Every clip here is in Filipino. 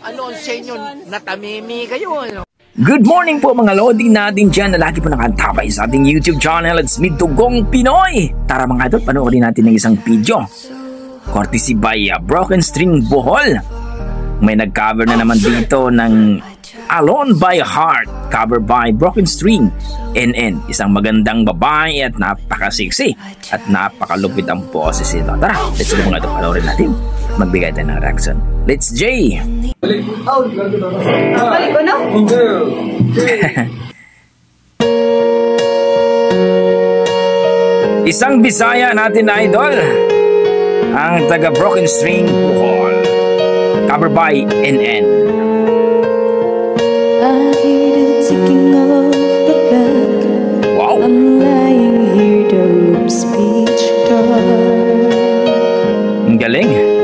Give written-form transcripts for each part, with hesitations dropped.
Ano sa inyo? Natamimi kayo, ano? Good morning po mga lodi natin dyan na lagi po nakantapay sa ating YouTube channel at Midtugong Pinoy. Tara mga idol, panoorin natin ng isang video. Courtesy by Broken String Bohol. May nag-cover na naman dito ng Alone by Heart, cover by Broken String NN. Isang magandang babae at napaka-sexy at napakalupit ang boses ito. Tara, let's go mga ito, panoorin natin. Magbigay tayo ng reaction. Let's J! Oh, balik ko na? Isang Bisaya natin na idol, ang taga Broken String Bohol, cover by NN. I hear the ticking of the clock. Wow! I'm lying here, the room's pitch dark. Ang galing!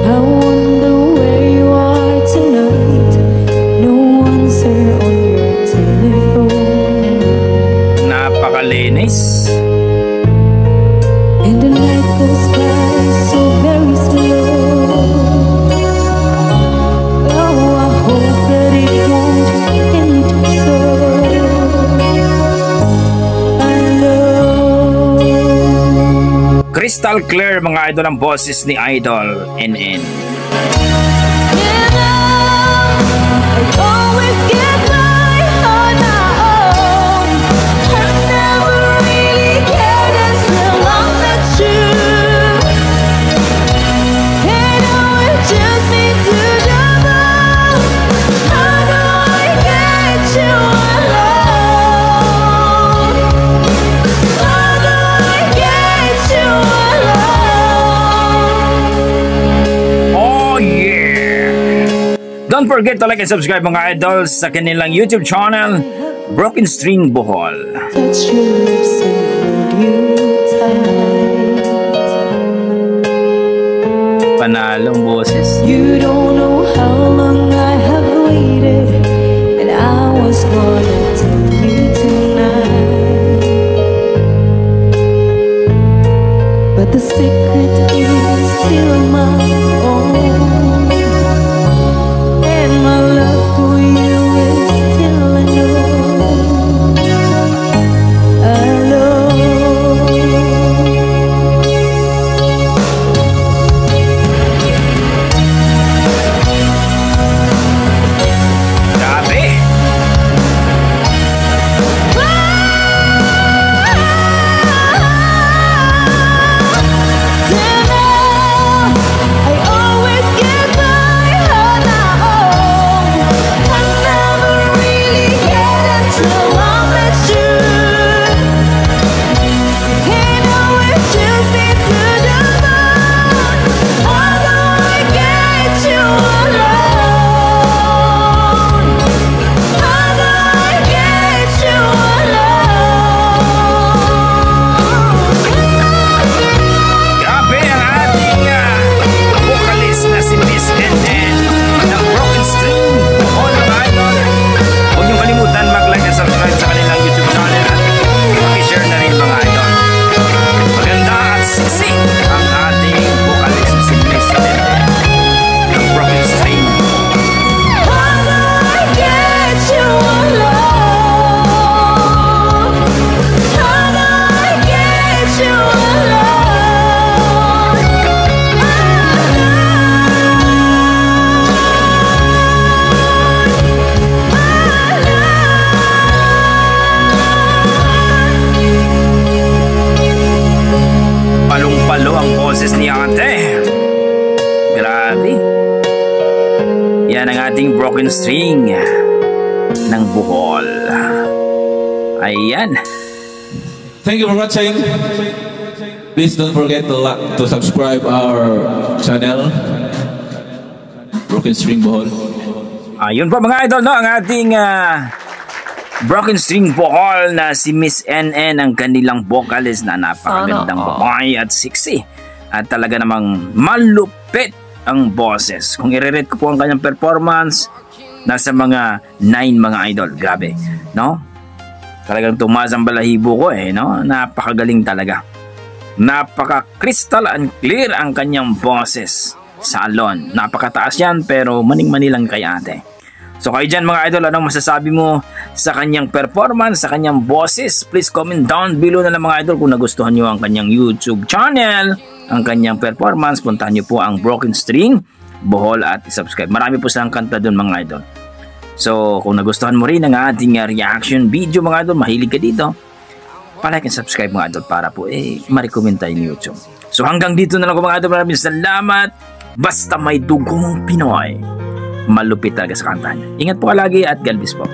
I wonder where you are tonight. No answer on your telephone. Napakalinis. And the night goes by so very slow. Oh, I hope that it won't end so. I know. Crystal clear mga idol ang boses ni Idol NN. Don't forget to like and subscribe mga idols sa kanilang YouTube channel, Broken String Bohol. Touch your lips and hold you tight. Panalong boses. You don't know how long I have waited, and I was gonna tell you tonight. But the secret is still my own. My love for you is still unknown. Grabe! Ni ate. Grabe. Yan ang ating Broken String ng Bohol. Ayan. Thank you for watching. Please don't forget to subscribe our channel, Broken String Bohol. Ayun po mga idol, no? Ang ating Broken String Bohol na si Miss NN, ang kanilang vocalist na napakagandang babae at sexy. At talaga namang malupit ang boses. Kung i-rate ko po ang kanyang performance, nasa mga 9 mga idol. Grabe, no? Talagang tumaas ang balahibo ko no? Napakagaling talaga. Napaka-crystal and clear ang kanyang boses. Salon. Napakataas yan pero maning-mani lang kay ate. So kayo dyan mga idol, anong masasabi mo sa kanyang performance, sa kanyang boses? Please comment down below na lang mga idol kung nagustuhan nyo ang kanyang YouTube channel, ang kanyang performance. Puntahan nyo po ang Broken String Bohol at subscribe. Marami po silang kanta doon mga idol. So kung nagustuhan mo rin ang ating reaction video mga idol, mahilig ka dito, palike and subscribe mga idol para po ma-recommend tayo ni YouTube. So hanggang dito na lang po mga idol, maraming salamat. Basta may dugong Pinoy, malupit talaga sa kanta niya. Ingat po lagi at God bless po.